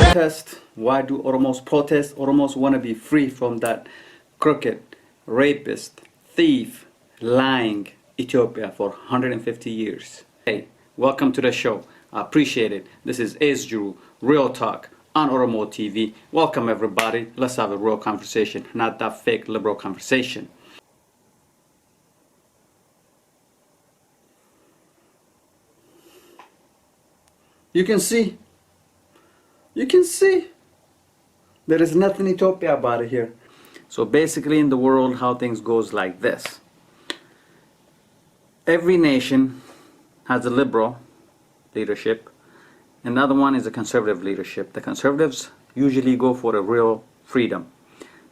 Protest. Why do Oromos protest? Oromos want to be free from that crooked, rapist, thief, lying Ethiopia for 150 years. Hey, welcome to the show. I appreciate it. This is Ezjuru, Real Talk on Oromo TV. Welcome everybody. Let's have a real conversation, not that fake liberal conversation. You can see there is nothing Ethiopia about it here. So basically in the world how things goes like this. Every nation has a liberal leadership. Another one is a conservative leadership. The conservatives usually go for a real freedom.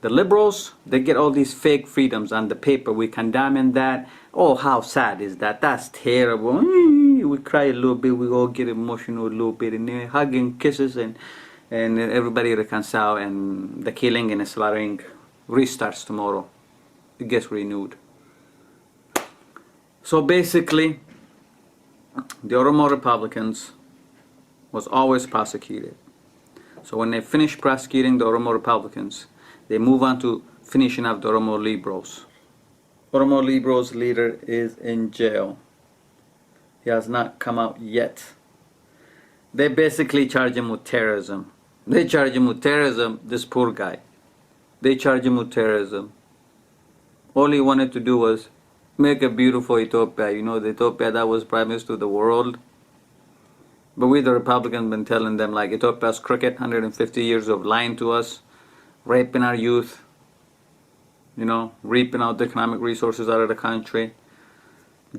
The liberals, they get all these fake freedoms on the paper. We condemn that. Oh, how sad is that? That's terrible. We cry a little bit. We all get emotional a little bit. And then hugging, kisses, and everybody reconcile. And the killing and the slaughtering restarts tomorrow. It gets renewed. So basically, the Oromo Republicans was always prosecuted. So when they finish prosecuting the Oromo Republicans, they move on to finishing up the Oromo Liberals. Oromo Liberals leader is in jail. He has not come out yet. They basically charge him with terrorism. They charge him with terrorism, this poor guy. They charge him with terrorism. All he wanted to do was make a beautiful Ethiopia. You know, the Ethiopia that was promised to the world. But we the Republicans been telling them like Ethiopia's crooked, 150 years of lying to us, raping our youth, you know, reaping out the economic resources out of the country,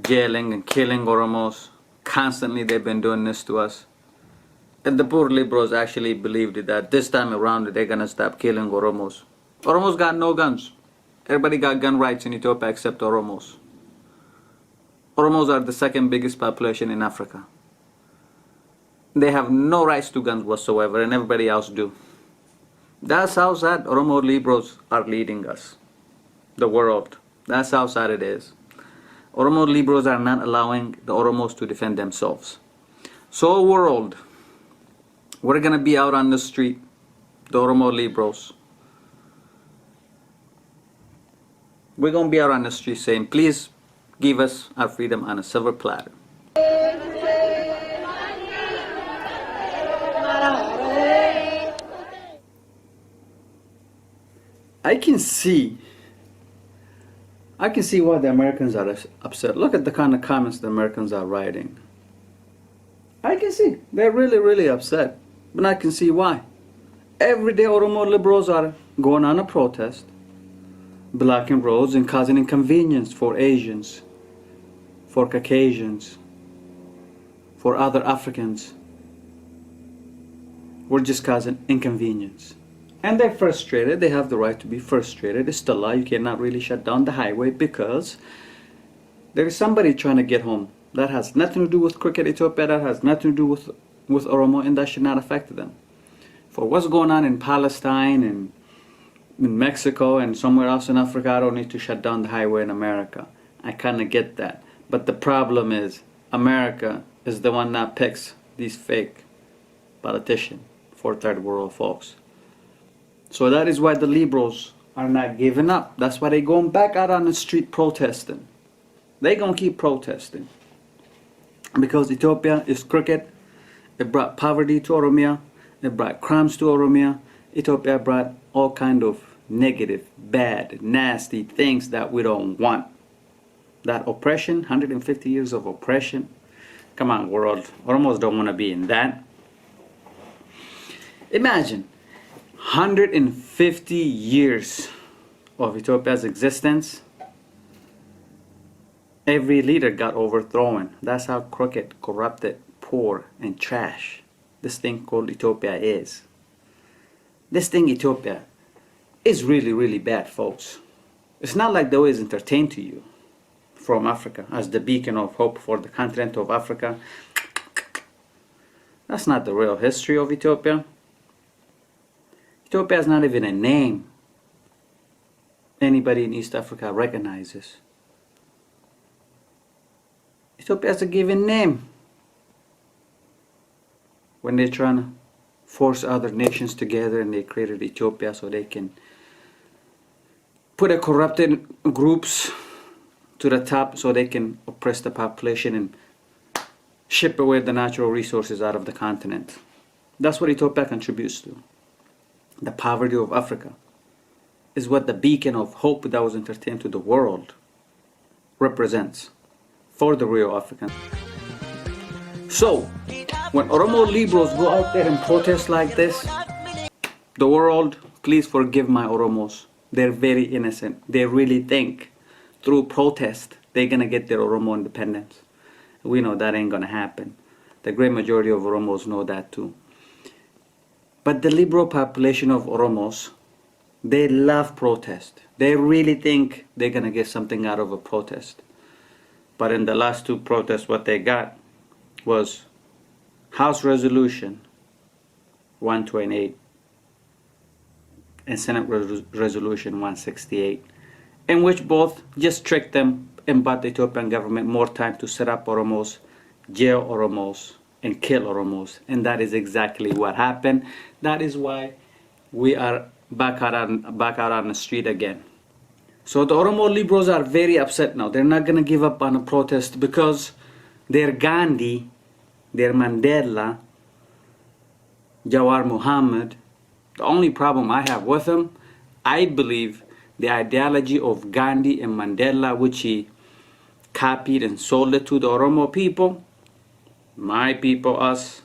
jailing and killing Oromos. Constantly they've been doing this to us. And the poor liberals actually believed that this time around they're gonna stop killing Oromos. Oromos got no guns. Everybody got gun rights in Ethiopia except Oromos. Oromos are the second biggest population in Africa. They have no rights to guns whatsoever, and everybody else do. That's how sad Oromo Liberals are leading us. The world. That's how sad it is. Oromo Liberals are not allowing the Oromos to defend themselves. So world, we're gonna be out on the street, the Oromo Liberals. We're gonna be out on the street saying, please give us our freedom on a silver platter. I can see why the Americans are upset. Look at the kind of comments the Americans are writing. I can see they're really upset, but I can see why. Every day Oromo liberals are going on a protest, blocking roads and causing inconvenience for Asians, for Caucasians, for other Africans. We're just causing inconvenience. And they're frustrated. They have the right to be frustrated. It's the law. You cannot really shut down the highway because there is somebody trying to get home. That has nothing to do with crooked Ethiopia. That has nothing to do with Oromo, and that should not affect them. For what's going on in Palestine and in Mexico and somewhere else in Africa, I don't need to shut down the highway in America. I kind of get that. But the problem is America is the one that picks these fake politicians for third world folks. So that is why the liberals are not giving up. That's why they're going back out on the street protesting. They're going to keep protesting. Because Ethiopia is crooked. It brought poverty to Oromia. It brought crimes to Oromia. Ethiopia brought all kind of negative, bad, nasty things that we don't want. That oppression, 150 years of oppression. Come on, world. Oromos don't want to be in that. Imagine 150 years of Ethiopia's existence. Every leader got overthrown. That's how crooked, corrupted, poor, and trash this thing called Ethiopia is. This thing Ethiopia is really bad, folks. It's not like they always entertain to you from Africa as the beacon of hope for the continent of Africa. That's not the real history of Ethiopia. Ethiopia is not even a name anybody in East Africa recognizes. Ethiopia is a given name. When they're trying to force other nations together and they created Ethiopia so they can put a corrupted groups to the top so they can oppress the population and ship away the natural resources out of the continent. That's what Ethiopia contributes to. The poverty of Africa is what the beacon of hope that was entertained to the world represents for the real Africans. So, when Oromo liberals go out there and protest like this, the world, please forgive my Oromos. They're very innocent. They really think through protest they're gonna get their Oromo independence. We know that ain't gonna happen. The great majority of Oromos know that too. But the liberal population of Oromos, they love protest. They really think they're gonna get something out of a protest. But in the last two protests, what they got was House Resolution 128 and Senate Resolution 168, in which both just tricked them and bought the Ethiopian government more time to set up Oromos, jail Oromos, and kill Oromos. And that is exactly what happened. That is why we are back out on the street again. So the Oromo liberals are very upset now. They're not going to give up on a protest because their Gandhi, their Mandela, Jawar Muhammad, the only problem I have with them, I believe the ideology of Gandhi and Mandela, which he copied and sold it to the Oromo people, my people, us,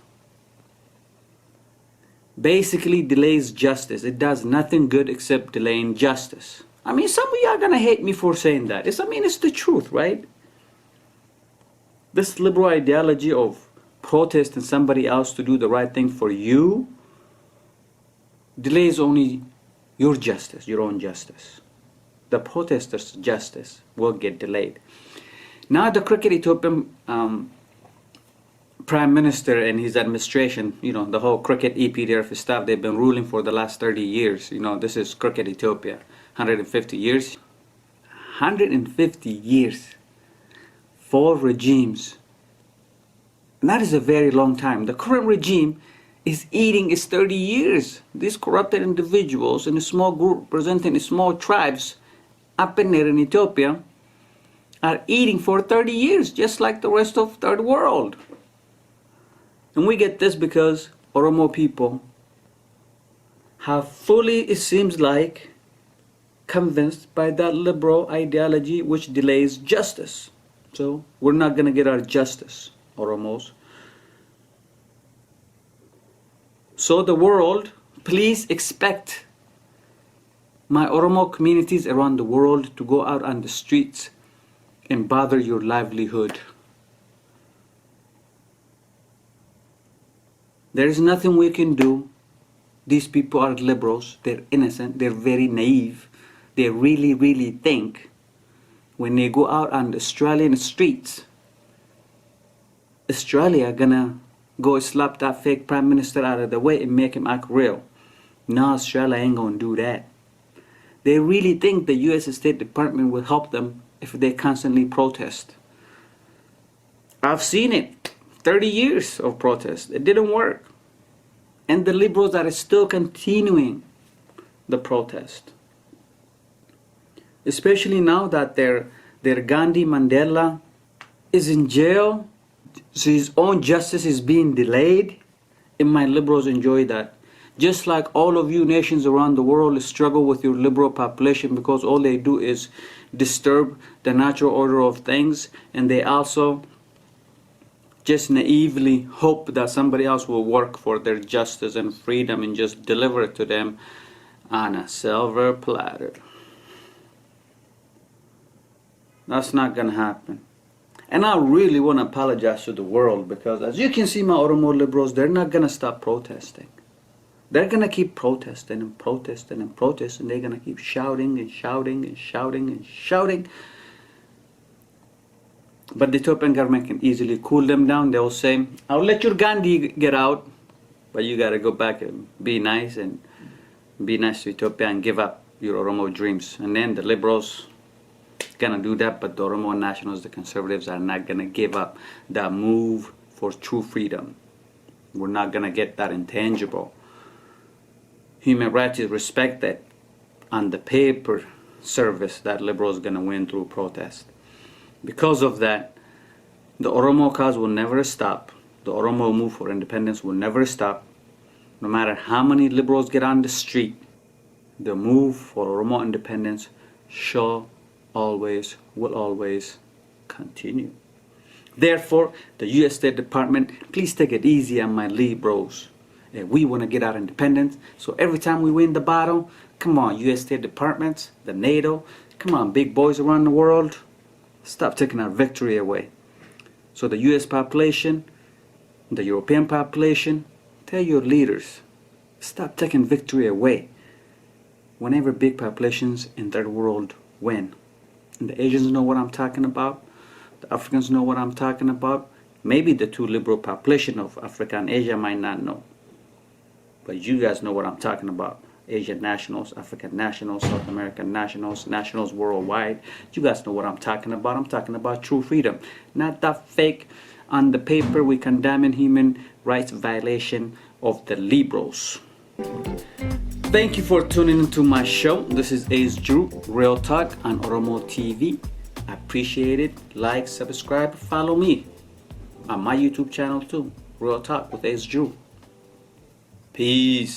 basically delays justice. It does nothing good except delaying justice. I mean, some of you are going to hate me for saying that. It's the truth, right? This liberal ideology of protesting somebody else to do the right thing for you delays only your justice, your own justice. The protesters' justice will get delayed. Now the crooked Ethiopian Prime Minister and his administration, the whole crooked EPDF staff, they've been ruling for the last 30 years. This is crooked Ethiopia. 150 years. 150 years. 4 regimes. And that is a very long time. The current regime is eating its 30 years. These corrupted individuals in a small group representing small tribes up in there in Ethiopia are eating for 30 years, just like the rest of the third world. And we get this because Oromo people have fully, it seems like, convinced by that liberal ideology which delays justice. So we're not going to get our justice, Oromos. So the world, please expect my Oromo communities around the world to go out on the streets and bother your livelihood. There is nothing we can do. These people are liberals. They're innocent. They're very naive. They really, really think when they go out on the Australian streets, Australia gonna go slap that fake prime minister out of the way and make him act real. No, Australia ain't gonna do that. They really think the U.S. State Department will help them if they constantly protest. I've seen it. 30 years of protest. It didn't work. And the liberals are still continuing the protest. Especially now that their Gandhi Mandela is in jail. So his own justice is being delayed. And my liberals enjoy that. Just like all of you nations around the world struggle with your liberal population because all they do is disturb the natural order of things, and they also just naively hope that somebody else will work for their justice and freedom and just deliver it to them on a silver platter. That's not gonna happen. And I really want to apologize to the world because as you can see, my Oromo liberals, they're not gonna stop protesting. They're gonna keep protesting and protesting and protesting. They're gonna keep shouting and shouting and shouting and shouting. But the Ethiopian government can easily cool them down. They'll say, I'll let your Gandhi get out, but you gotta go back and be nice to Ethiopia and give up your Oromo dreams. And then the liberals gonna do that, but the Oromo nationals, the conservatives, are not gonna give up that move for true freedom. We're not gonna get that intangible. Human rights is respected on the paper service that liberals gonna win through protest. Because of that, the Oromo cause will never stop. The Oromo move for independence will never stop. No matter how many liberals get on the street, the move for Oromo independence will always continue. Therefore, the U.S. State Department, please take it easy on my liberals. We want to get our independence, so every time we win the battle, come on, U.S. State Departments, the NATO, come on, big boys around the world, stop taking our victory away. So the U.S. population, the European population, tell your leaders, stop taking victory away whenever big populations in third world win. And the Asians know what I'm talking about. The Africans know what I'm talking about. Maybe the two liberal population of Africa and Asia might not know. But you guys know what I'm talking about. Asian nationals, African nationals, South American nationals, nationals worldwide. You guys know what I'm talking about. I'm talking about true freedom. Not that fake on the paper we condemning human rights violation of the liberals. Thank you for tuning into my show. This is Ace Drew, Real Talk on Oromo TV. I appreciate it. Like, subscribe, follow me on my YouTube channel too. Real Talk with Ace Drew. Peace.